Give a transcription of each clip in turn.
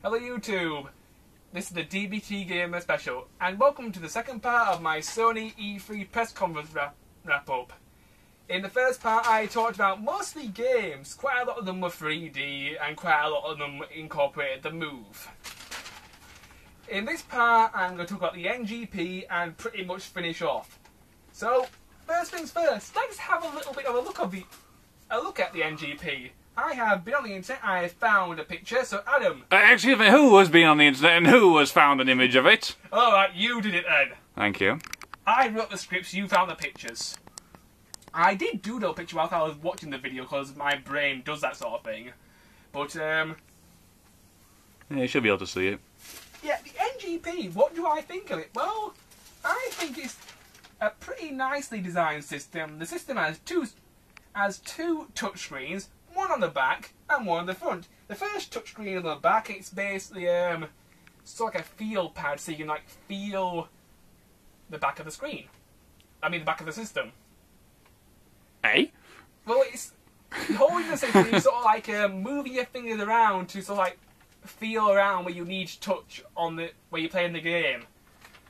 Hello YouTube, this is the D.B.T Gamer Special, and welcome to the second part of my Sony E3 press conference wrap-up. In the first part I talked about mostly games, quite a lot of them were 3D, and quite a lot of them incorporated the Move. In this part I'm going to talk about the NGP and pretty much finish off. So, first things first, let's have a little bit of a look at the NGP. I have been on the internet, I have found a picture, so Adam... Excuse me, who has been on the internet and who has found an image of it? Alright, you did it then. Thank you. I wrote the scripts, you found the pictures. I did doodle a picture whilst I was watching the video because my brain does that sort of thing. But, Yeah, you should be able to see it. yeah, the NGP, what do I think of it? Well, I think it's a pretty nicely designed system. The system has two touchscreens, one on the back and one on the front. The first touchscreen on the back, it's basically sort of like a feel pad, so you can like feel the back of the screen. I mean the back of the system. Eh? Well, it's holding the system, you sort of like moving your fingers around to sort of like feel around where you need to touch on the where you're playing the game.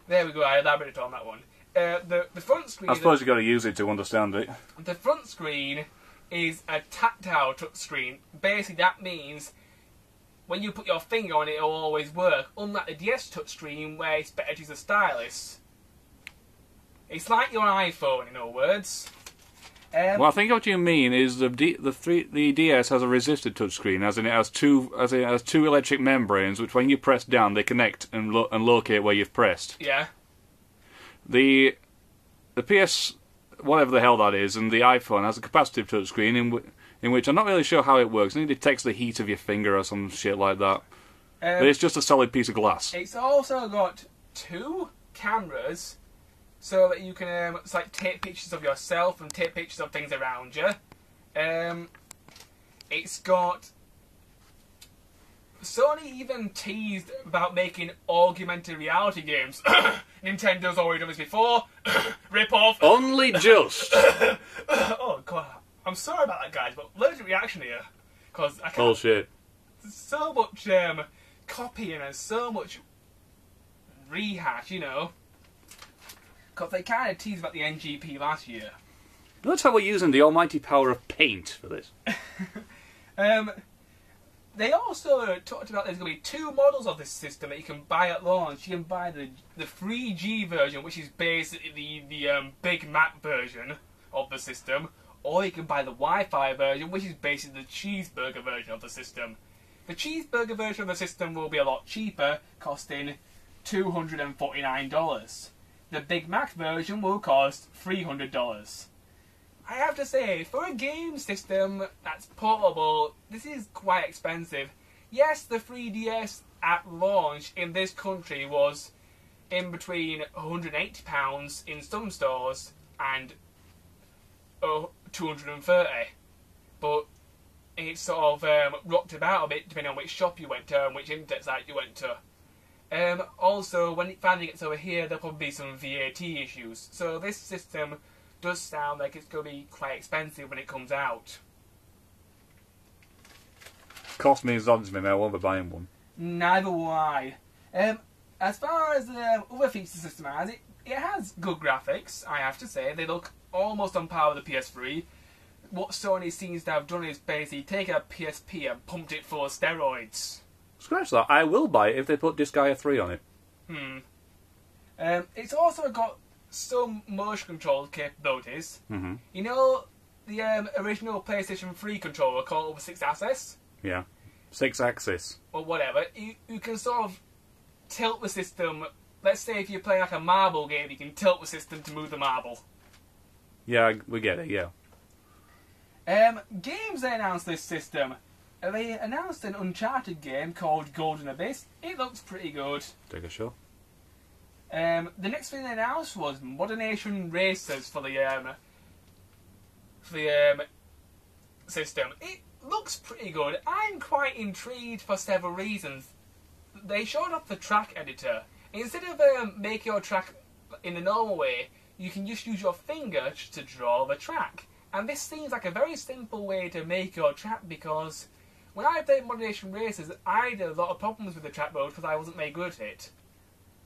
There we go. I elaborated on that one. The front screen. I suppose you've got to use it to understand it. The front screen is a tactile touch screen. Basically, that means when you put your finger on it, it'll always work. Unlike the DS touchscreen, where it's better to use a stylus. It's like your iPhone, in other words. Well, I think what you mean is the DS has a resistor touchscreen, as in it has two electric membranes, which when you press down, they connect and locate where you've pressed. Yeah. The PS, whatever the hell that is, and the iPhone has a capacitive touchscreen in which I'm not really sure how it works. I think it detects the heat of your finger or some shit like that. But it's just a solid piece of glass. It's also got two cameras, so that you can take pictures of yourself and take pictures of things around you. It's got... Sony even teased about making augmented reality games. Nintendo's already done this before. Rip off. Only just. Oh god, I'm sorry about that, guys, but loads of reaction here because I can't. Bullshit. So much copying and so much rehash, you know. Because they kind of teased about the NGP last year. Notice how we're using the almighty power of paint for this. They also talked about there's going to be two models of this system that you can buy at launch. You can buy the 3G version, which is basically the Big Mac version of the system, or you can buy the Wi-Fi version, which is basically the cheeseburger version of the system. The cheeseburger version of the system will be a lot cheaper, costing $249. The Big Mac version will cost $300. I have to say, for a game system that's portable, this is quite expensive. Yes, the 3DS at launch in this country was in between £180 in some stores and $230, but it sort of rocked about a bit depending on which shop you went to and which internet site you went to. Also, when it finally gets over here, there'll probably be some VAT issues. So this system does sound like it's going to be quite expensive when it comes out. Cost me as odds, me, I won't be buying one. Neither will I. As far as the other features the system has, it has good graphics, I have to say. They look almost on par with the PS3. What Sony seems to have done is basically taken a PSP and pumped it full of steroids. Scratch that. I will buy it if they put Disgaea 3 on it. It's also got some motion control capabilities. Mm-hmm. You know the original PlayStation 3 controller called 6-axis? Yeah. 6-axis. Or whatever. You can sort of tilt the system. Let's say if you're playing like a marble game, you can tilt the system to move the marble. Yeah, we get it, yeah. Games they announced this system. They announced an Uncharted game called Golden Abyss. It looks pretty good. Take a shot. The next thing they announced was Modernation Racers for the system. It looks pretty good. I'm quite intrigued for several reasons. They showed off the track editor. Instead of making your track in the normal way, you can just use your finger to draw the track. And this seems like a very simple way to make your track because when I played Modernation Races, I had a lot of problems with the track mode because I wasn't very good at it.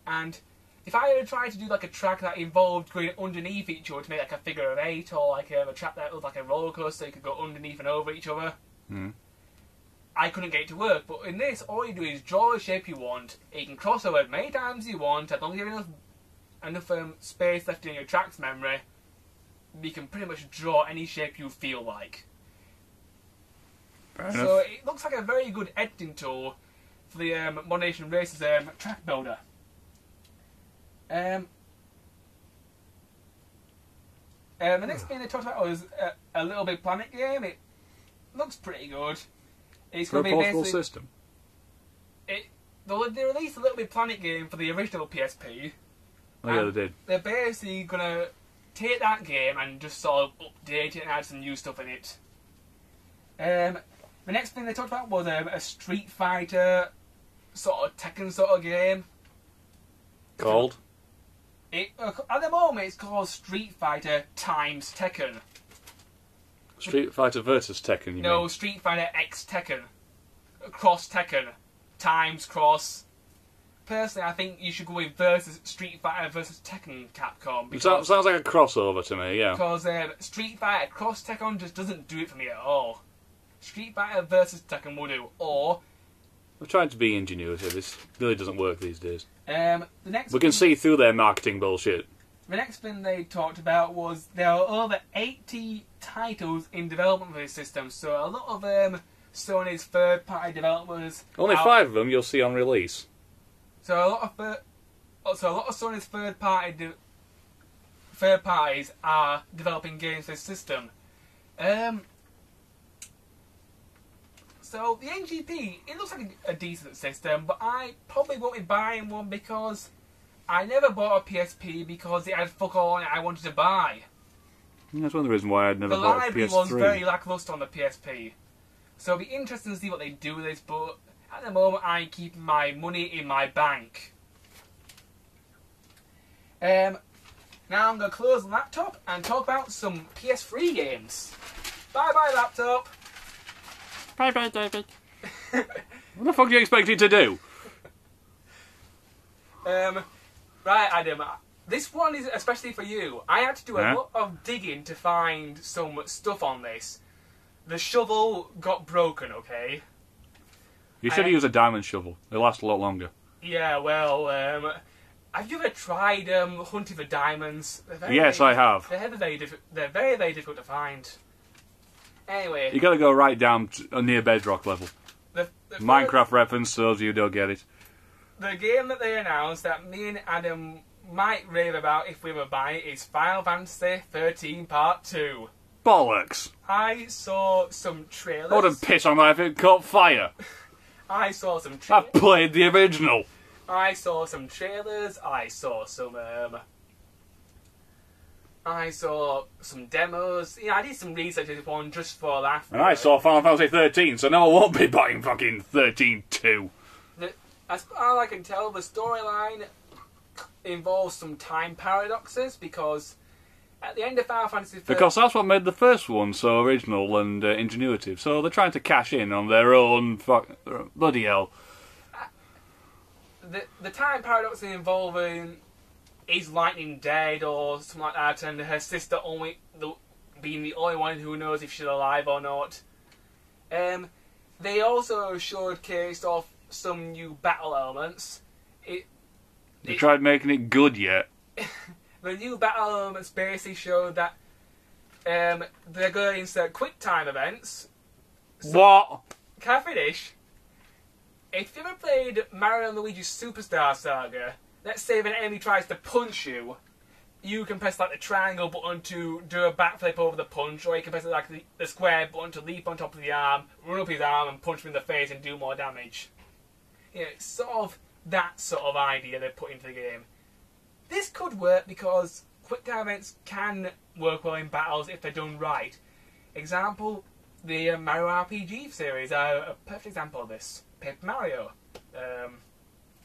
And if I had tried to do like a track that involved going underneath each other to make like a figure of 8, or like a track that was like a roller coaster, you could go underneath and over each other, I couldn't get it to work. But in this, all you do is draw a shape you want. You can cross over as many times as you want, as long as you have enough space left in your track's memory. You can pretty much draw any shape you feel like. So it looks like a very good editing tool for the Modernation Races track builder. The next thing they talked about was a Little Big Planet game. It looks pretty good. It's going to be portable basically system. They released a Little Big Planet game for the original PSP. Oh yeah, they did. They're basically going to take that game and just sort of update it and add some new stuff in it. The next thing they talked about was a Street Fighter sort of Tekken sort of game. Called? At the moment, it's called Street Fighter times Tekken. Street Fighter versus Tekken, you mean? No, Street Fighter X Tekken. Cross Tekken. Times cross. Personally, I think you should go with versus Street Fighter versus Tekken Capcom. It sounds like a crossover to me, yeah. Because Street Fighter cross Tekken just doesn't do it for me at all. Street Fighter versus Tekken will do. Or We're trying to be ingenuitive. This really doesn't work these days. We can see through their marketing bullshit. The next thing they talked about was there are over 80 titles in development for this system. So a lot of Sony's third-party developers. Only 5 of them you'll see on release. So a lot of Sony's third parties are developing games for this system. So the NGP, it looks like a decent system, but I probably won't be buying one because I never bought a PSP because it had fuck all on it I wanted to buy. That's one of the reasons why I'd never bought a PS3. The library was very lackluster on the PSP. So it'll be interesting to see what they do with this, but at the moment I'm keeping my money in my bank. Now I'm going to close the laptop and talk about some PS3 games. Bye bye laptop. Bye bye, David. What the fuck do you expect it to do? Right, Adam. This one is especially for you. I had to do a lot of digging to find some stuff on this. The shovel got broken, okay? You should use a diamond shovel. They last a lot longer. Yeah, well, have you ever tried hunting for diaminds? Yes, I have. They're very, very difficult to find. Anyway. You gotta go right down to near bedrock level. The Minecraft reference, so those of you who don't get it. The game that they announced that me and Adam might rave about if we were buying it is Final Fantasy 13 Part 2. Bollocks! I saw some trailers. I wouldn't piss on that if it caught fire. I saw some I trailers. played the original. I saw some trailers. I saw some demos. Yeah, I did some research on this one just for a laugh. And I saw Final Fantasy 13, so no, I won't be buying fucking 13-2. As far as I can tell, the storyline involves some time paradoxes because at the end of Final Fantasy 13... Because that's what made the first one so original and ingenuitive. So they're trying to cash in on their own bloody hell. The time paradox involving is Lightning dead or something like that, and her sister being the only one who knows if she's alive or not. They also showcased off some new battle elements. They tried making it good yet. The new battle elements basically showed that they're going to insert quick time events. So, what? Can I finish? If you've ever played Mario and Luigi's Superstar Saga, let's say if an enemy tries to punch you, you can press like the triangle button to do a backflip over the punch, or you can press like the square button to leap on top of the arm, run up his arm and punch him in the face and do more damage. You know, it's sort of that sort of idea they put into the game. This could work because quick time events can work well in battles if they're done right. Example, the Mario RPG series are a perfect example of this. Paper Mario.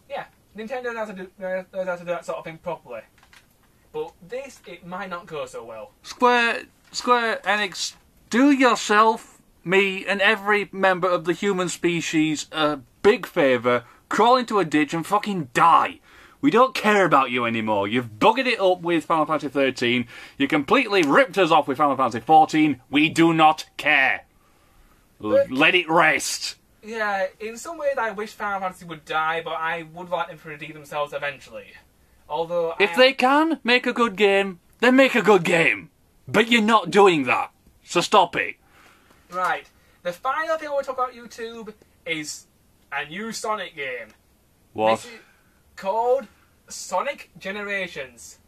Yeah, Nintendo knows how to do that sort of thing properly. But this, it might not go so well. Square Enix, do yourself me and every member of the human species a big favour, crawl into a ditch and fucking die. We don't care about you anymore. You've buggered it up with Final Fantasy 13. You completely ripped us off with Final Fantasy 14. We do not care. Let it rest. Yeah, in some ways I wish Final Fantasy would die, but I would like them to redeem themselves eventually. Although if they can make a good game, then make a good game. But you're not doing that. So stop it. Right. The final thing I want to talk about YouTube is a new Sonic game. What? This is called Sonic Generations.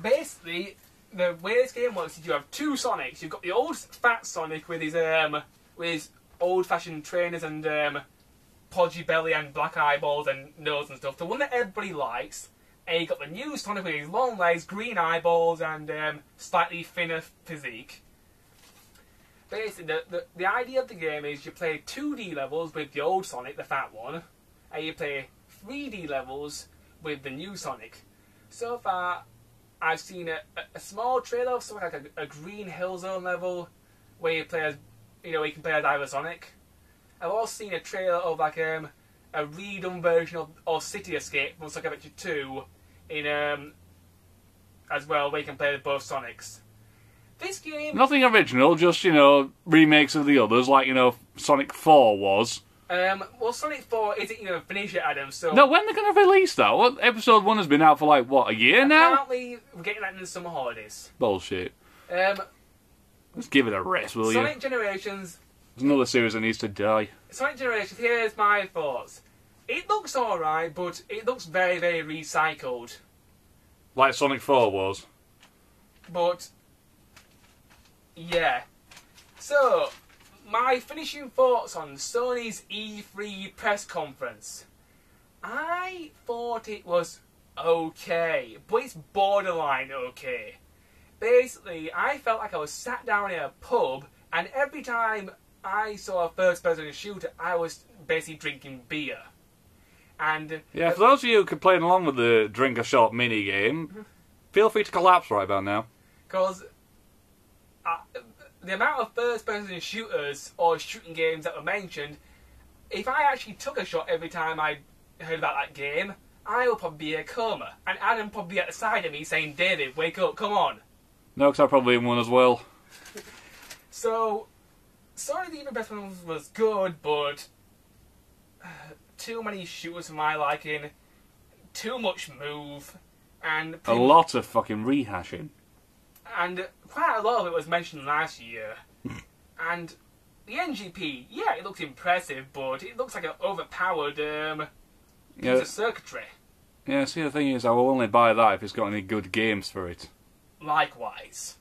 Basically, the way this game works is you have two Sonics. You've got the old fat Sonic with his old-fashioned trainers and podgy belly and black eyeballs and nose and stuff. The one that everybody likes. And you got the new Sonic with his long legs, green eyeballs, and slightly thinner physique. Basically, the idea of the game is you play 2D levels with the old Sonic, the fat one, and you play 3D levels with the new Sonic. So far, I've seen a small trailer of something like a Green Hill Zone level, where you play as, you can play as either Sonic. I've also seen a trailer of like a redone version of City Escape from Sonic Adventure 2 in as well, where you can play with both Sonics. This game... Nothing original, just, remakes of the others, like, Sonic 4 was. Well, Sonic 4 isn't even finished yet, Adam, so... No, when are they going to release that? What, episode 1 has been out for, like, what, a year now? Apparently, we're getting that in the summer holidays. Bullshit. Let's give it a rest, will you? Sonic Generations... There's another series that needs to die. Sonic Generations, here's my thoughts. It looks alright, but it looks very, very recycled. Like Sonic 4 was. But... yeah. So, my finishing thoughts on Sony's E3 press conference. I thought it was okay, but it's borderline okay. Basically, I felt like I was sat down in a pub, and every time I saw a first-person shooter, I was basically drinking beer. And yeah, for those of you who can play along with the drink a shot mini game, feel free to collapse right about now. Because the amount of first-person shooters or shooting games that were mentioned, if I actually took a shot every time I heard about that game, I would probably be in a coma. And Adam probably at the side of me saying, David, wake up, come on. No, because I'm probably in one as well. So, Sony the Even Best One was good, but too many shooters for my liking, too much move, and a lot of fucking rehashing. And quite a lot of it was mentioned last year. And the NGP, yeah, it looks impressive, but it looks like an overpowered piece of circuitry. Yeah, see, the thing is, I will only buy that if it's got any good games for it. Likewise.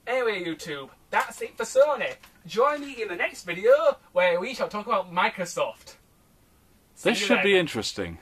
Anyway, YouTube, that's it for Sony. Join me in the next video where we shall talk about Microsoft. This should be interesting.